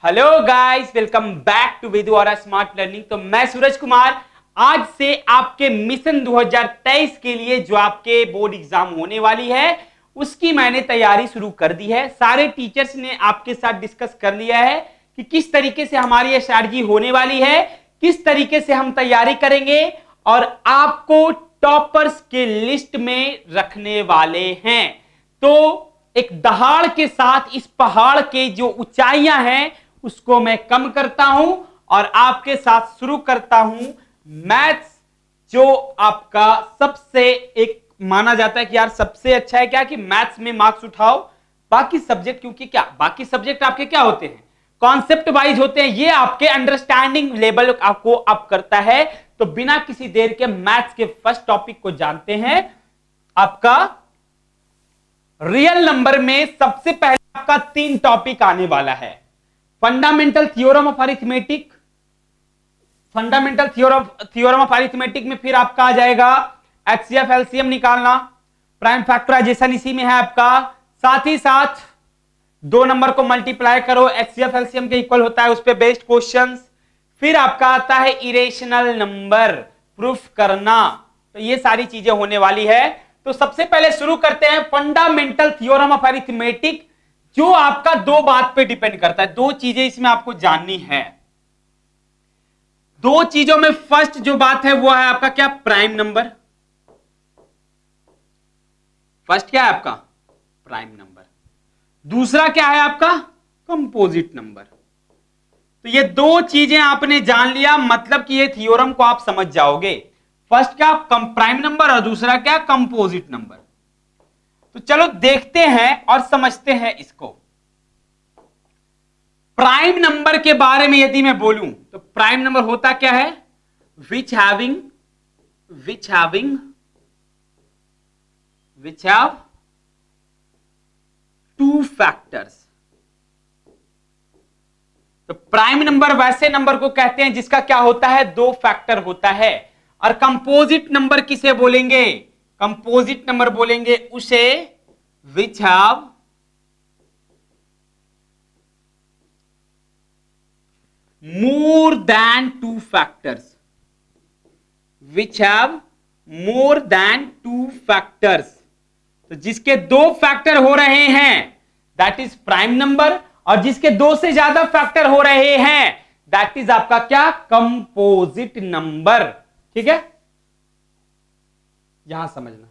Hello guys, welcome back to Vidu और smart learning. तो मैं सूरज कुमार आज से आपके मिशन 2023 के लिए जो आपके बोर्ड एग्जाम होने वाली है उसकी मैंने तैयारी शुरू कर दी है। सारे टीचर्स ने आपके साथ डिस्कस कर लिया है कि किस तरीके से हमारी ये स्ट्रैटेजी होने वाली है, किस तरीके से हम तैयारी करेंगे और आपको टॉपर्स के लिस्ट में रखने वाले हैं। तो एक दहाड़ के साथ इस पहाड़ के जो ऊंचाइयां हैं उसको मैं कम करता हूं और आपके साथ शुरू करता हूं मैथ्स, जो आपका सबसे एक माना जाता है कि यार सबसे अच्छा है क्या कि मैथ्स में मार्क्स उठाओ। बाकी सब्जेक्ट क्योंकि क्या बाकी सब्जेक्ट आपके क्या होते हैं, कॉन्सेप्ट वाइज होते हैं, ये आपके अंडरस्टैंडिंग लेवल आपको अप करता है। तो बिना किसी देर के मैथ्स के फर्स्ट टॉपिक को जानते हैं। आपका रियल नंबर में सबसे पहले आपका 3 टॉपिक आने वाला है। Fundamental theorem of arithmetic, fundamental theorem of arithmetic में फिर आपका आ जाएगा एचसीएफ एलसीएम निकालना, प्राइम फैक्टराइजेशन इसी में है आपका। साथ ही साथ 2 नंबर को मल्टीप्लाई करो, एचसीएफ एलसीएम के इक्वल होता है, उस पे बेस्ड क्वेश्चंस। फिर आपका आता है इरेशनल नंबर प्रूफ करना। तो ये सारी चीजें होने वाली है। तो सबसे पहले शुरू करते हैं फंडामेंटल थ्योरम ऑफ अरिथमेटिक, जो आपका 2 बात पे डिपेंड करता है। 2 चीजें इसमें आपको जाननी है। 2 चीजों में फर्स्ट जो बात है वो है आपका क्या, प्राइम नंबर। फर्स्ट क्या है आपका प्राइम नंबर, दूसरा क्या है आपका कंपोजिट नंबर। तो ये 2 चीजें आपने जान लिया, मतलब कि ये थ्योरम को आप समझ जाओगे। फर्स्ट क्या प्राइम नंबर और दूसरा क्या कंपोजिट नंबर। तो चलो देखते हैं और समझते हैं इसको। प्राइम नंबर के बारे में यदि मैं बोलूं तो प्राइम नंबर होता क्या है, विच हैव 2 फैक्टर्स। तो प्राइम नंबर वैसे नंबर को कहते हैं जिसका क्या होता है, 2 फैक्टर होता है। और कंपोजिट नंबर किसे बोलेंगे, कंपोजिट नंबर बोलेंगे उसे which have more than 2 factors, which have more than 2 factors. तो जिसके 2 फैक्टर हो रहे हैं दैट इज प्राइम नंबर, और जिसके 2 से ज्यादा फैक्टर हो रहे हैं दैट इज आपका क्या, कंपोजिट नंबर। ठीक है, यहां समझना।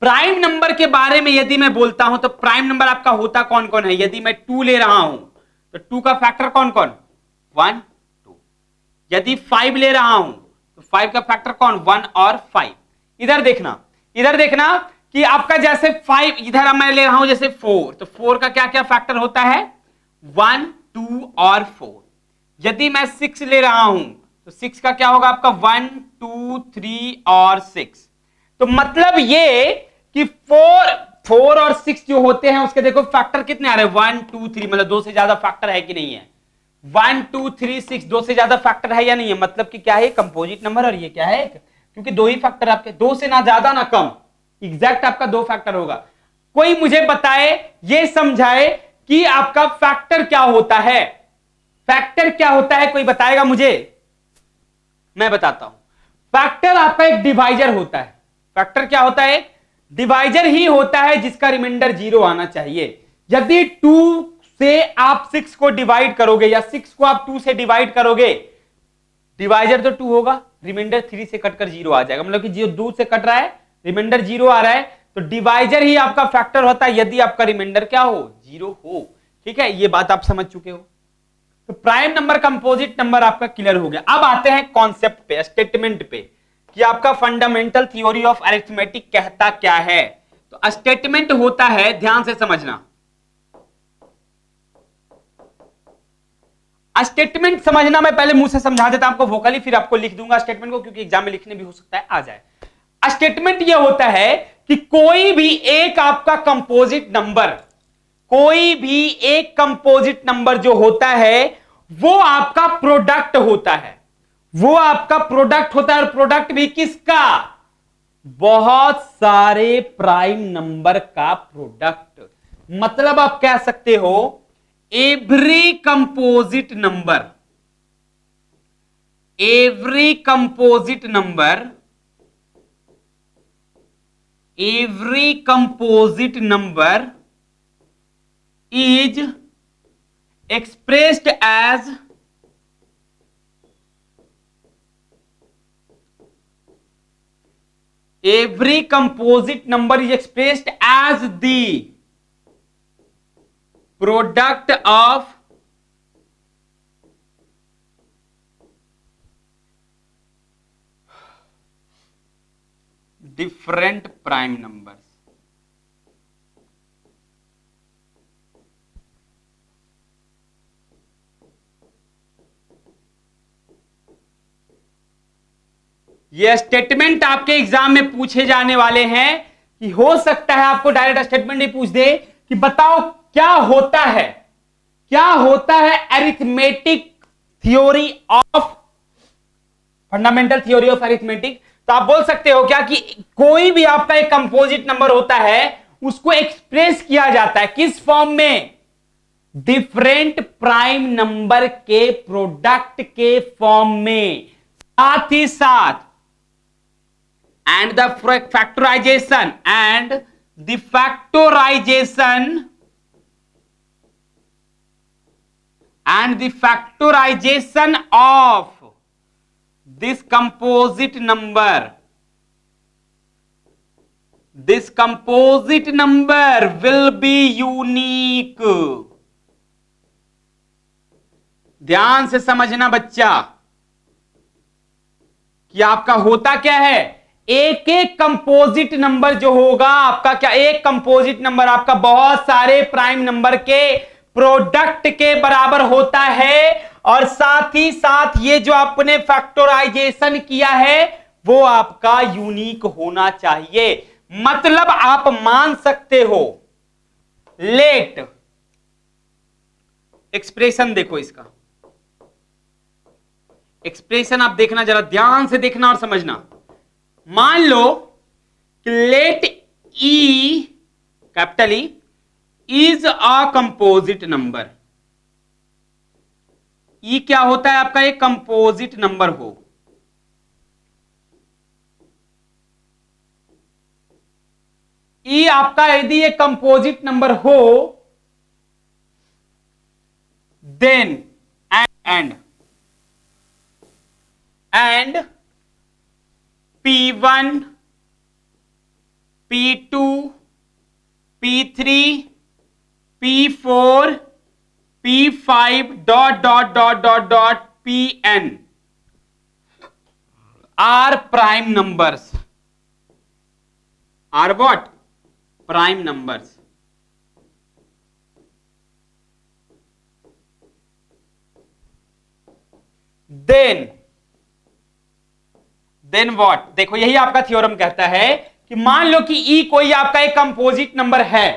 प्राइम नंबर के बारे में यदि मैं बोलता हूं तो प्राइम नंबर आपका होता कौन कौन है। यदि मैं 2 ले रहा हूं तो 2 का फैक्टर कौन कौन, 1 2। यदि 5 ले रहा हूं तो 5 का फैक्टर कौन, 1 और 5। इधर देखना कि आपका जैसे 5 इधर मैं ले रहा हूं जैसे 4, तो 4 का क्या क्या फैक्टर होता है, 1 2 और 4। यदि मैं 6 ले रहा हूं तो 6 का क्या होगा आपका, 1 2 3 और 6। तो मतलब ये कि 4 और 6 जो होते हैं उसके देखो फैक्टर कितने आ रहे हैं, 1 2 3, मतलब 2 से ज्यादा फैक्टर है कि नहीं है, 1 2 3 6, 2 से ज्यादा फैक्टर है या नहीं है, मतलब कि क्या है कंपोजिट नंबर। और ये क्या है, क्योंकि 2 ही फैक्टर आपके, 2 से ना ज्यादा ना कम, एग्जैक्ट आपका 2 फैक्टर होगा। कोई मुझे बताए, ये समझाए कि आपका फैक्टर क्या होता है, फैक्टर क्या होता है, कोई बताएगा मुझे। मैं बताता हूं, फैक्टर आपका एक डिवाइजर होता है। फैक्टर क्या होता है, डिवाइजर ही होता है जिसका रिमाइंडर 0 आना चाहिए। यदि 2 से आप 6 को डिवाइड करोगे या 6 को आप 2 से डिवाइड करोगे, डिवाइजर तो 2 होगा, रिमाइंडर 3 से कटकर 0 आ जाएगा, मतलब कि जो 2 से कट रहा है रिमाइंडर 0 आ रहा है, तो डिवाइजर ही आपका फैक्टर होता है यदि आपका रिमाइंडर क्या हो, 0 हो। ठीक है, ये बात आप समझ चुके हो। तो प्राइम नंबर कंपोजिट नंबर आपका क्लियर हो गया। अब आते हैं कॉन्सेप्ट पे, स्टेटमेंट पे, कि आपका फंडामेंटल थ्योरी ऑफ अरिथमेटिक कहता क्या है। तो स्टेटमेंट होता है, ध्यान से समझना, स्टेटमेंट समझना, मैं पहले मुंह से समझा देता आपको वोकली, फिर आपको लिख दूंगा स्टेटमेंट को, क्योंकि एग्जाम में लिखने भी हो सकता है आ जाए। स्टेटमेंट यह होता है कि कोई भी एक आपका कंपोजिट नंबर, कोई भी एक कंपोजिट नंबर जो होता है वो आपका प्रोडक्ट होता है, वो आपका प्रोडक्ट होता है। और प्रोडक्ट भी किसका, बहुत सारे प्राइम नंबर का प्रोडक्ट। मतलब आप कह सकते हो every composite number, every composite number, every composite number is expressed as every composite number is expressed as the product of different prime numbers. यह स्टेटमेंट आपके एग्जाम में पूछे जाने वाले हैं कि हो सकता है आपको डायरेक्ट स्टेटमेंट ही पूछ दे कि बताओ क्या होता है arithmetic theory of fundamental theory of arithmetic. तो आप बोल सकते हो क्या कि कोई भी आपका एक कंपोजिट नंबर होता है उसको एक्सप्रेस किया जाता है किस फॉर्म में, डिफरेंट प्राइम नंबर के प्रोडक्ट के फॉर्म में, साथ ही साथ and the factorization of this composite number will be unique। ध्यान से समझना बच्चा कि आपका होता क्या है, एक एक कंपोजिट नंबर जो होगा आपका क्या, एक कंपोजिट नंबर आपका बहुत सारे प्राइम नंबर के प्रोडक्ट के बराबर होता है और साथ ही साथ ये जो आपने फैक्टराइजेशन किया है वो आपका यूनिक होना चाहिए। मतलब आप मान सकते हो, लेट एक्सप्रेशन देखो, इसका एक्सप्रेशन आप देखना, जरा ध्यान से देखना और समझना। मान लो कि let E, capital E is a composite number. E क्या होता है आपका, एक कंपोजिट नंबर हो। ई आपका यदि एक कंपोजिट नंबर हो then and P1, P2, P3, P4, P5 Pn are prime numbers, are what? Prime numbers। Then what, देखो यही आपका थ्योरम कहता है कि मान लो कि ई कोई आपका एक कंपोजिट नंबर है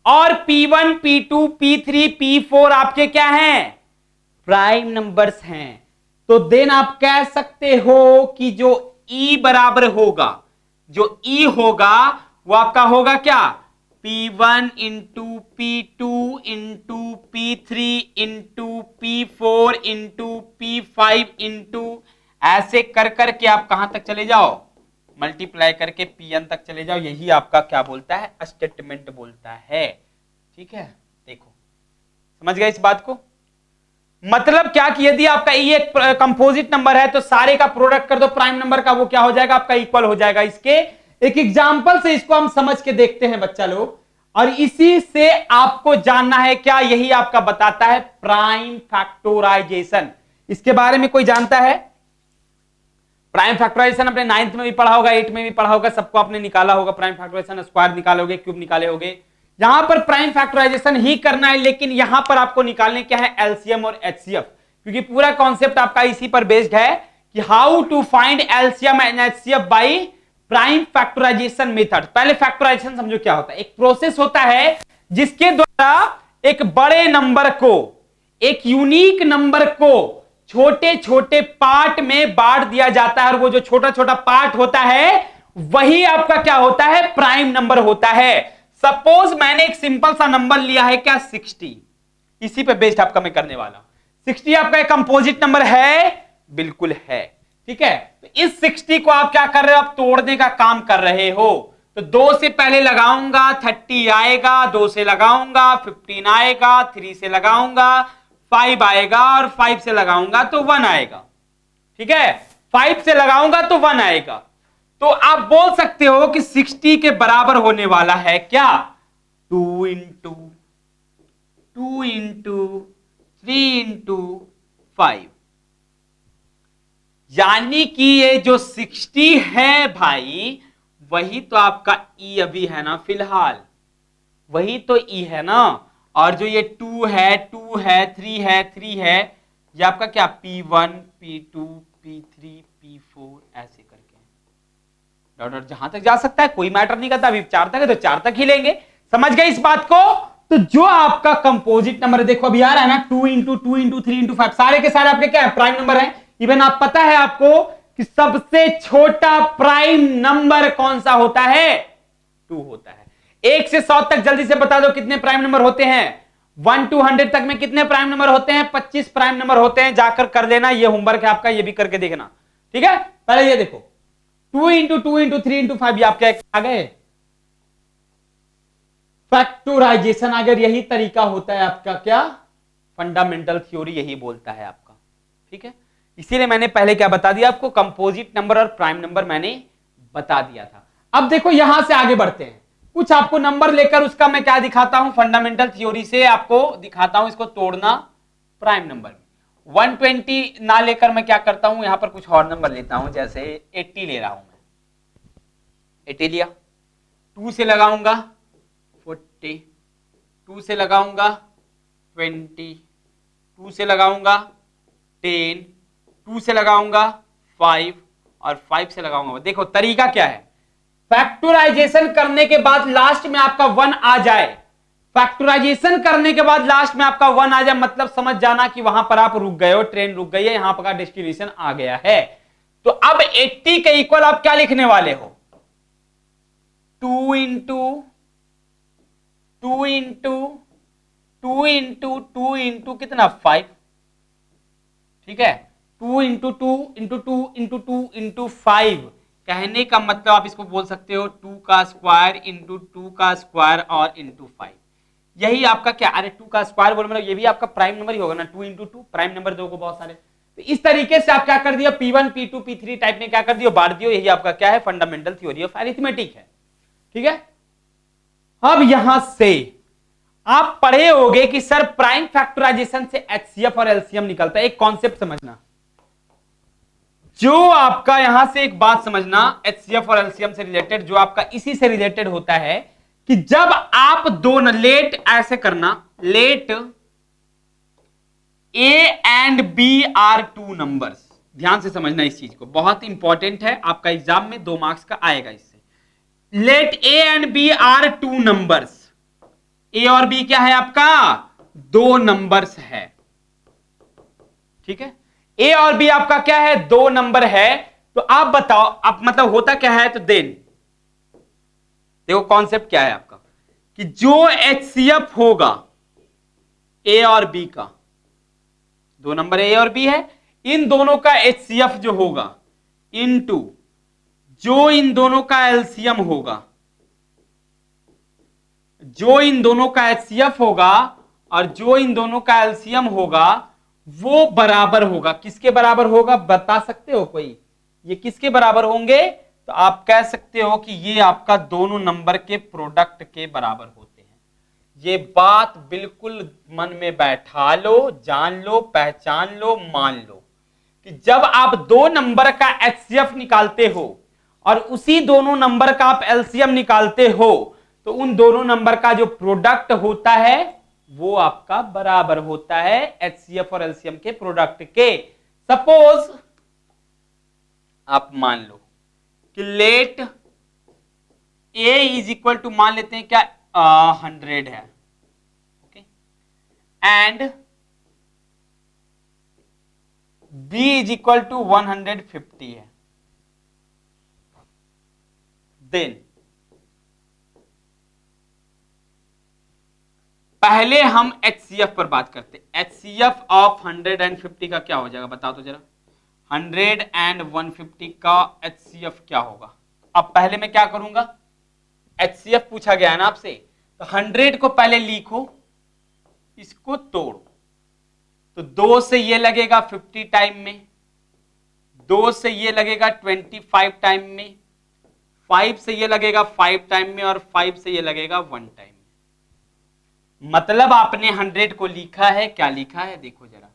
और P1, P2, P3, P4 आपके क्या हैं, प्राइम नंबर्स हैं। तो देन आप कह सकते हो कि जो ई बराबर होगा, जो ई होगा वो आपका होगा क्या, P1 into P2 into P3 into P4 into P5 into ऐसे कर करके आप कहां तक चले जाओ, मल्टीप्लाई करके Pn तक चले जाओ। यही आपका क्या बोलता है, स्टेटमेंट बोलता है। ठीक है, देखो समझ गए इस बात को। मतलब क्या कि यदि आपका ई एक कंपोजिट नंबर है तो सारे का प्रोडक्ट कर दो प्राइम नंबर का, वो क्या हो जाएगा आपका, इक्वल हो जाएगा। इसके एक एग्जांपल से इसको हम समझ के देखते हैं बच्चा लोग, और इसी से आपको जानना है क्या, यही आपका बताता है प्राइम फैक्टराइजेशन। इसके बारे में कोई जानता है? प्राइम फैक्टराइजेशन अपने 9th में भी पढ़ा होगा, 8 में भी पढ़ा होगा, सबको आपने निकाला होगा। प्राइम फैक्टराइजेशन स्क्वायर निकालोगे, क्यूब निकाले होगे। यहां पर प्राइम फैक्टराइजेशन ही करना है, लेकिन यहां पर आपको निकालने क्या है, एलसीएम और एचसीएफ, क्योंकि पूरा कॉन्सेप्ट आपका इसी पर बेस्ड है कि how to find LCM and HCF by prime factorization method. पहले फैक्टराइजेशन समझो क्या होता है। एक प्रोसेस होता है जिसके द्वारा एक बड़े नंबर को, एक यूनिक नंबर को छोटे छोटे पार्ट में बांट दिया जाता है, और वो जो छोटा छोटा पार्ट होता है वही आपका क्या होता है, प्राइम नंबर होता है। सपोज मैंने एक सिंपल सा नंबर लिया है क्या, 60। इसी पे बेस्ड आपका मैं करने वाला हूं। 60 आपका एक कंपोजिट नंबर है, बिल्कुल है, ठीक है। तो इस 60 को आप क्या कर रहे हो, आप तोड़ने का काम कर रहे हो। तो 2 से पहले लगाऊंगा 30 आएगा, 2 से लगाऊंगा 15 आएगा, 3 से लगाऊंगा 5 आएगा, और 5 से लगाऊंगा तो 1 आएगा, ठीक है। 5 से लगाऊंगा तो 1 आएगा। तो आप बोल सकते हो कि 60 के बराबर होने वाला है क्या, 2 इंटू 3 इंटू 5, यानी कि ये जो 60 है भाई, वही तो आपका ई अभी है ना फिलहाल, वही तो ई है ना। और जो ये 2 है 2 है 3 है 3 है, ये आपका क्या P1 P2 P3 P4 ऐसे करके डॉट डॉट जहां तक जा सकता है, कोई मैटर नहीं करता। अभी 4 तक है तो 4 तक ही लेंगे, समझ गए इस बात को। तो जो आपका कंपोजिट नंबर देखो अभी आ रहा है ना, 2 इंटू 2 इंटू 3 इंटू 5, सारे के सारे आपके क्या है, प्राइम नंबर है। इवन आप पता है आपको कि सबसे छोटा प्राइम नंबर कौन सा होता है, 2 होता है। 1 से 100 तक जल्दी से बता दो कितने प्राइम नंबर होते हैं, 1 to 100 तक में कितने प्राइम नंबर होते हैं, 25 प्राइम नंबर होते हैं। जाकर कर लेना, ये होमवर्क है आपका, ये भी करके देखना, ठीक है। पहले ये देखो 2 इंटू 2 इंटू 3 इंटू 5, ये आपके आ गए फैक्टराइजेशन। अगर यही तरीका होता है आपका क्या, फंडामेंटल थ्योरी यही बोलता है आपका, ठीक है। इसीलिए मैंने पहले क्या बता दिया आपको, कंपोजिट नंबर और प्राइम नंबर मैंने बता दिया था। अब देखो यहां से आगे बढ़ते हैं, कुछ आपको नंबर लेकर उसका मैं क्या दिखाता हूं, फंडामेंटल थ्योरी से आपको दिखाता हूं इसको तोड़ना प्राइम नंबर में। 120 ना लेकर मैं क्या करता हूं, यहां पर कुछ और नंबर लेता हूं, जैसे 80 ले रहा हूं मैं, 80 लिया, 2 से लगाऊंगा 40, 2 से लगाऊंगा 20, 2 से लगाऊंगा 10, 2 से लगाऊंगा 5, और 5 से लगाऊंगा। देखो तरीका क्या है, फैक्टराइजेशन करने के बाद लास्ट में आपका 1 आ जाए, फैक्टराइजेशन करने के बाद लास्ट में आपका 1 आ जाए, मतलब समझ जाना कि वहां पर आप रुक गए हो, ट्रेन रुक गई है, यहां पर डेस्टिनेशन आ गया है। तो अब 80 के इक्वल आप क्या लिखने वाले हो, 2 इंटू 2 इंटू 2 इंटू 2 इंटू कितना 5, ठीक है। 2 इंटू 2 इंटू 2 इंटू 2 इंटू 5, कहने का मतलब आप इसको बोल सकते हो 2 का स्क्वायर इंटू 2 का स्क्वायर और इंटू 5। यही आपका क्या, अरे 2 का स्क्वायर बोल मतलब ये भी आपका प्राइम नंबर ही होगा ना, 2 इंटू 2 प्राइम नंबर दो को बहुत सारे। तो इस तरीके से आप क्या कर दिया, P1 P2 P3 टाइप में क्या कर दिया, बांट दियो। यही आपका क्या है, फंडामेंटल थ्योरी ऑफ अरिथमेटिक है, ठीक है। अब यहां से आप पढ़े होगे कि सर प्राइम फैक्टराइजेशन से एचसीएफ और एलसीएम निकलता है। एक कॉन्सेप्ट समझना, जो आपका यहां से एक बात समझना एचसीएफ और एलसीएम से रिलेटेड, जो आपका इसी से रिलेटेड होता है कि जब आप दोनों लेट ऐसे करना, let A and B are 2 numbers, ध्यान से समझना इस चीज को, बहुत इंपॉर्टेंट है, आपका एग्जाम में 2 मार्क्स का आएगा इससे। Let A and B are 2 numbers, A और बी क्या है आपका, 2 नंबर्स है, ठीक है। ए और बी आपका क्या है, 2 नंबर है। तो आप बताओ, आप मतलब होता क्या है, तो देन देखो कॉन्सेप्ट क्या है आपका, कि जो एचसीएफ होगा ए और बी का, 2 नंबर ए और बी है, इन दोनों का एचसीएफ जो होगा इनटू जो इन दोनों का एलसीएम होगा, जो इन दोनों का एचसीएफ होगा और जो इन दोनों का एलसीएम होगा, वो बराबर होगा, किसके बराबर होगा बता सकते हो कोई, ये किसके बराबर होंगे, तो आप कह सकते हो कि ये आपका दोनों नंबर के प्रोडक्ट के बराबर होते हैं। ये बात बिल्कुल मन में बैठा लो, जान लो, पहचान लो, मान लो कि जब आप 2 नंबर का एचसीएफ निकालते हो और उसी दोनों नंबर का आप एलसीएम निकालते हो, तो उन दोनों नंबर का जो प्रोडक्ट होता है वो आपका बराबर होता है एचसीएफ और एलसीएम के प्रोडक्ट के। सपोज आप मान लो कि let a is equal to, मान लेते हैं क्या 100 है, okay, and b is equal to 150 है, देन पहले हम HCF पर बात करते हैं। HCF ऑफ 150 का क्या हो जाएगा बताओ तो जरा। 100 एंड 150 का HCF क्या होगा। अब पहले मैं क्या करूंगा, HCF पूछा गया है ना आपसे, तो 100 को पहले लिखो, इसको तोड़ो, तो 2 से ये लगेगा 50 टाइम में, 2 से ये लगेगा 25 टाइम में, 5 से ये लगेगा 5 टाइम में, और 5 से ये लगेगा 1 टाइम में। मतलब आपने 100 को लिखा है, क्या लिखा है देखो जरा,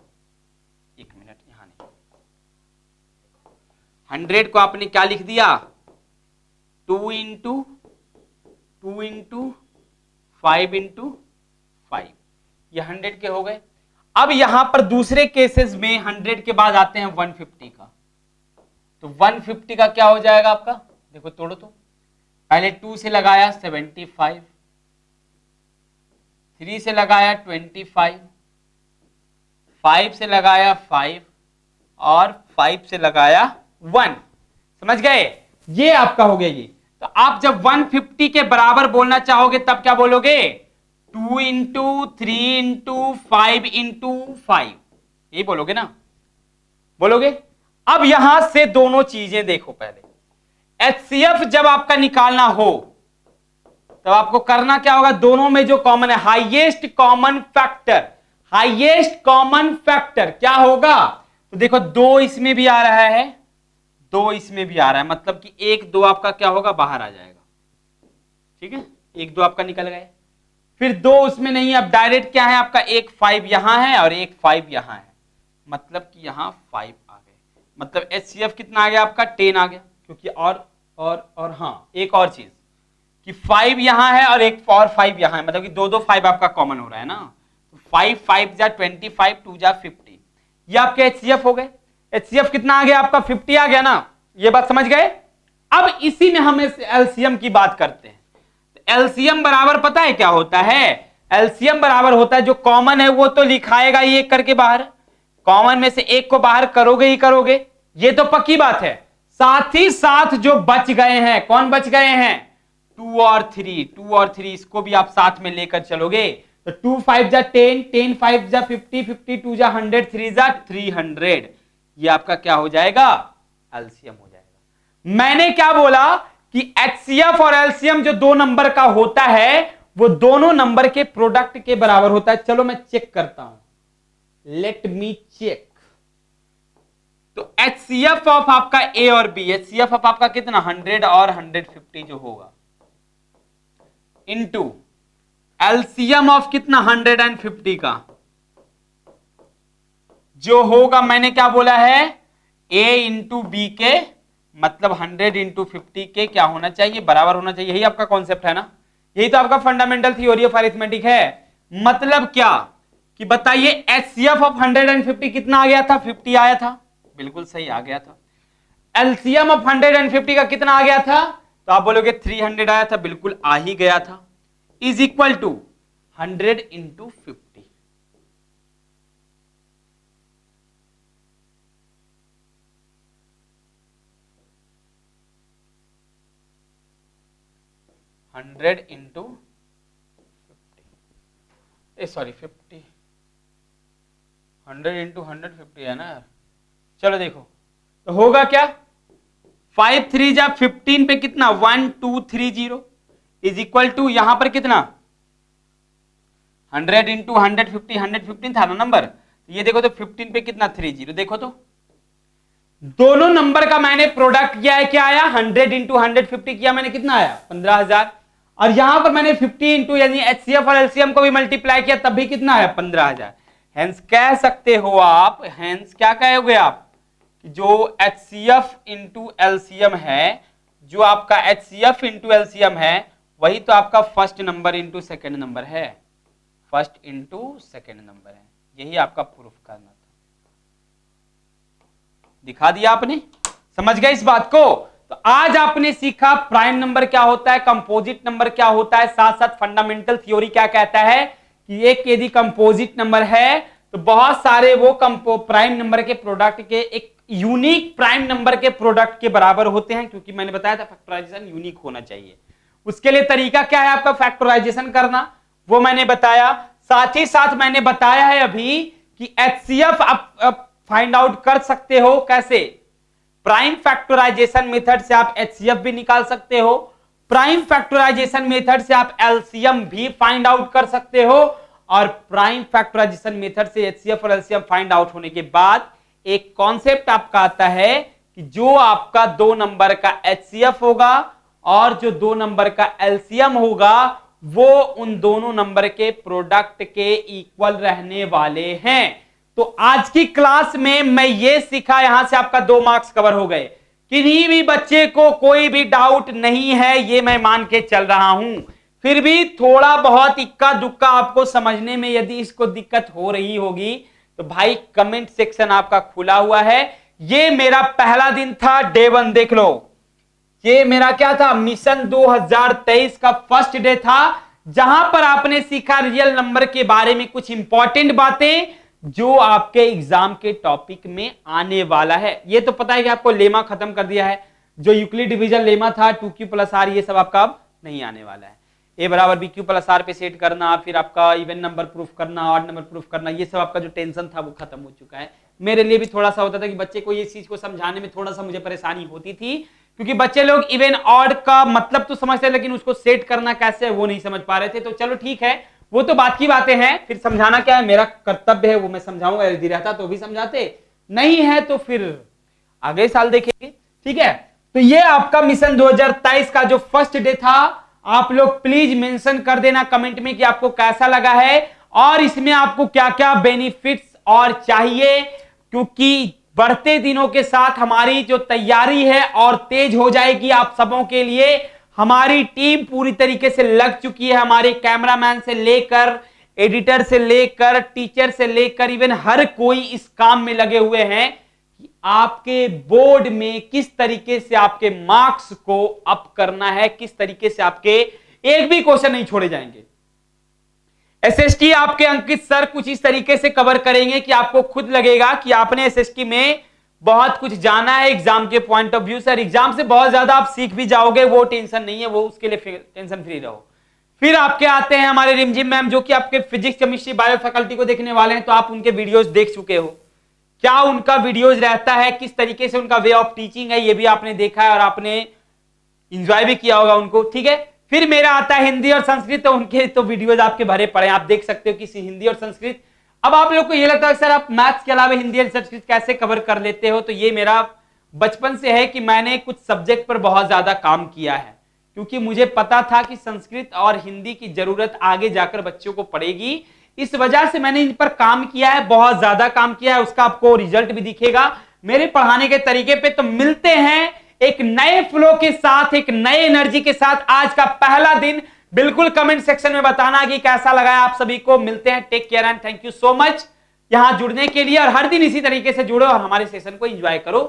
एक मिनट, यहां नहीं, 100 को आपने क्या लिख दिया, 2 इंटू 5 इंटू 5, ये 100 के हो गए। अब यहां पर दूसरे केसेस में 100 के बाद आते हैं 150 का, तो 150 का क्या हो जाएगा आपका, देखो तोड़ो तो, पहले 2 से लगाया 75, 3 से लगाया 25, 5 से लगाया 5, और 5 से लगाया 1। समझ गए, ये आपका हो गया ये। तो आप जब 150 के बराबर बोलना चाहोगे तब क्या बोलोगे, 2 इंटू 3 इंटू 5 इंटू 5, यही बोलोगे ना, बोलोगे। अब यहां से दोनों चीजें देखो, पहले HCF जब आपका निकालना हो तब आपको करना क्या होगा, दोनों में जो कॉमन है, highest common factor, highest common factor क्या होगा, तो देखो 2 इसमें भी आ रहा है, 2 इसमें भी आ रहा है, मतलब कि 1 2 आपका क्या होगा, बाहर आ जाएगा, ठीक है, 1 2 आपका निकल गए। फिर 2 उसमें नहीं, अब डायरेक्ट क्या है आपका, एक 5 यहां है और एक 5 यहां है, मतलब कि यहां 5 आ गए, मतलब HCF कितना आ गया आपका, 10 आ गया, क्योंकि और हाँ एक और चीज कि 5 यहां है और एक और 5 यहां है, मतलब कि 2 2 5 आपका कॉमन हो रहा है ना, तो 5 5 जा 25, 2 जा 50, ये आपके HCF हो गए। HCF कितना आ गया आपका, 50 आ गया ना, ये बात समझ गए। अब इसी में हम LCM की बात करते हैं। LCM बराबर पता है क्या होता है, LCM बराबर होता है, जो कॉमन है वो तो लिखाएगा ही एक करके बाहर, कॉमन में से एक को बाहर करोगे ही करोगे, ये तो पक्की बात है। साथ ही साथ जो बच गए हैं, कौन बच गए हैं, 2 और 3, इसको भी आप साथ में लेकर चलोगे, तो 2 5 जा 10, 10 5 जा 50, 50 2 जा 100, 3 जा 300, ये आपका क्या हो जाएगा, LCM हो जाएगा। मैंने क्या बोला कि HCF और LCM जो 2 नंबर का होता है वो दोनों नंबर के प्रोडक्ट के बराबर होता है। चलो मैं चेक करता हूं, लेट मी चेक। तो HCF ऑफ आपका A और B, HCF ऑफ आपका कितना 100 और 150 जो होगा, इनटू LCM ऑफ कितना 150 का जो होगा, मैंने क्या बोला है, A इंटू बी के, मतलब 100 इंटू 50 के क्या होना चाहिए, बराबर होना चाहिए। यही आपका कॉन्सेप्ट है ना, यही तो आपका फंडामेंटल थ्योरी ऑफ अरिथमेटिक है। मतलब क्या कि बताइए HCF ऑफ 150 कितना आ गया था, 50 आया था, बिल्कुल सही आ गया था। LCM ऑफ 150 का कितना आ गया था, तो आप बोलोगे 300 आया था, बिल्कुल आ ही गया था, is equal to 100 into 50। 100 into 50, sorry 50, 100 into 150 है ना यार। चलो देखो तो होगा क्या, 5 3 जा 15 पे कितना 1230 इज इक्वल टू यहां पर कितना 100 इंटू 150, 115 था ना नंबर, ये देखो तो 15 पे कितना 30, देखो तो दोनों नंबर का मैंने प्रोडक्ट किया है, क्या आया 100 इंटू 150 किया मैंने, कितना आया 15,000, और यहां पर मैंने 50 इंटू यानी HCF और LCM को भी मल्टीप्लाई किया तब भी कितना है 15,000। हेंस कह सकते हो आप, हेंस क्या कहोगे आप, जो HCF इंटू LCM है, जो आपका HCF इंटू LCM है वही तो आपका first number into second number है, फर्स्ट इंटू सेकेंड नंबर है, यही आपका प्रूफ करना था। दिखा दिया आपने, समझ गए इस बात को। तो आज आपने सीखा प्राइम नंबर क्या होता है, कंपोजिट नंबर क्या होता है, साथ साथ फंडामेंटल थ्योरी क्या कहता है कि एक यदि कंपोजिट नंबर है तो बहुत सारे वो प्राइम नंबर के प्रोडक्ट के एक यूनिक प्राइम नंबर के प्रोडक्ट के बराबर होते हैं, क्योंकि मैंने बताया था फैक्टराइजेशन यूनिक होना चाहिए। उसके लिए तरीका क्या है आपका फैक्टराइजेशन करना, वो मैंने बताया। साथ ही साथ मैंने बताया है अभी कि एचसीएफ आप फाइंड आउट कर सकते हो कैसे, प्राइम फैक्टराइजेशन मेथड से आप एचसीएफ भी निकाल सकते हो, प्राइम फैक्टराइजेशन मेथड से आप एलसीएम भी फाइंड आउट कर सकते हो, और प्राइम फैक्टराइजेशन मेथड से एचसीएफ और एलसीएम फाइंड आउट होने के बाद एक कॉन्सेप्ट आपका आता है कि जो आपका 2 नंबर का एचसीएफ होगा और जो 2 नंबर का एलसीएम होगा वो उन दोनों नंबर के प्रोडक्ट के इक्वल रहने वाले हैं। तो आज की क्लास में मैं ये सीखा, यहां से आपका 2 मार्क्स कवर हो गए। किसी भी बच्चे को कोई भी डाउट नहीं है ये मैं मान के चल रहा हूं, फिर भी थोड़ा बहुत इक्का दुक्का आपको समझने में यदि इसको दिक्कत हो रही होगी तो भाई कमेंट सेक्शन आपका खुला हुआ है। ये मेरा पहला दिन था, डे 1 देख लो, ये मेरा क्या था, मिशन 2023 का फर्स्ट डे था, जहां पर आपने सीखा रियल नंबर के बारे में कुछ इंपॉर्टेंट बातें जो आपके एग्जाम के टॉपिक में आने वाला है। ये तो पता है कि आपको लेमा खत्म कर दिया है, जो यूक्लिड डिवीजन लेमा था 2q+r, ये सब आपका अब नहीं आने वाला है। a बराबर bq+r पे सेट करना, फिर आपका इवन नंबर प्रूफ करना, ऑड नंबर प्रूफ करना, ये सब आपका जो टेंशन था वो खत्म हो चुका है। मेरे लिए भी थोड़ा सा होता था कि बच्चे को ये चीज को समझाने में थोड़ा सा मुझे परेशानी होती थी, क्योंकि बच्चे लोग इवन ऑड का मतलब तो समझते लेकिन उसको सेट करना कैसे है वो नहीं समझ पा रहे थे। तो चलो ठीक है, वो तो बात की बातें हैं, फिर समझाना क्या है, मेरा कर्तव्य है वो मैं समझाऊंगा, यदि रहता तो भी समझाते, नहीं है तो फिर अगले साल देखेंगे। ठीक है, तो ये आपका मिशन 2023 का जो फर्स्ट डे था, आप लोग प्लीज मेंशन कर देना कमेंट में कि आपको कैसा लगा है और इसमें आपको क्या क्या बेनिफिट्स और चाहिए, क्योंकि बढ़ते दिनों के साथ हमारी जो तैयारी है और तेज हो जाएगी आप सबों के लिए। हमारी टीम पूरी तरीके से लग चुकी है, हमारे कैमरामैन से लेकर एडिटर से लेकर टीचर से लेकर इवन हर कोई इस काम में लगे हुए हैं कि आपके बोर्ड में किस तरीके से आपके मार्क्स को अप करना है, किस तरीके से आपके एक भी क्वेश्चन नहीं छोड़े जाएंगे। एसएसटी आपके अंकित सर कुछ इस तरीके से कवर करेंगे कि आपको खुद लगेगा कि आपने एसएसटी में बहुत कुछ जाना है एग्जाम के पॉइंट ऑफ व्यू से, एग्जाम से बहुत ज्यादा आप सीख भी जाओगे, वो टेंशन नहीं है, वो उसके लिए टेंशन फ्री रहो। फिर आपके आते हैं हमारे रिमझिम मैम, जो कि आपके फिजिक्स केमिस्ट्री बायो फैकल्टी को देखने वाले हैं, तो आप उनके वीडियोस देख चुके हो, क्या उनका वीडियोस रहता है, किस तरीके से उनका वे ऑफ टीचिंग है, ये भी आपने देखा है और आपने इंजॉय भी किया होगा उनको। ठीक है, फिर मेरा आता है हिंदी और संस्कृत, तो उनके तो वीडियोस आपके भरे पड़े हैं, आप देख सकते हो कि हिंदी और संस्कृत। अब आप लोग को ये लगता है सर आप मैथ्स के अलावा हिंदी और संस्कृत कैसे कवर कर लेते हो, तो ये मेरा बचपन से है कि मैंने कुछ सब्जेक्ट पर बहुत ज्यादा काम किया है, क्योंकि मुझे पता था कि संस्कृत और हिंदी की जरूरत आगे जाकर बच्चों को पड़ेगी, इस वजह से मैंने इन पर काम किया है, बहुत ज्यादा काम किया है, उसका आपको रिजल्ट भी दिखेगा मेरे पढ़ाने के तरीके पे। तो मिलते हैं एक नए फ्लो के साथ, एक नए एनर्जी के साथ। आज का पहला दिन, बिल्कुल कमेंट सेक्शन में बताना कि कैसा लगा है आप सभी को। मिलते हैं, take care and thank you so much यहां जुड़ने के लिए, और हर दिन इसी तरीके से जुड़ो और हमारे सेशन को एंजॉय करो।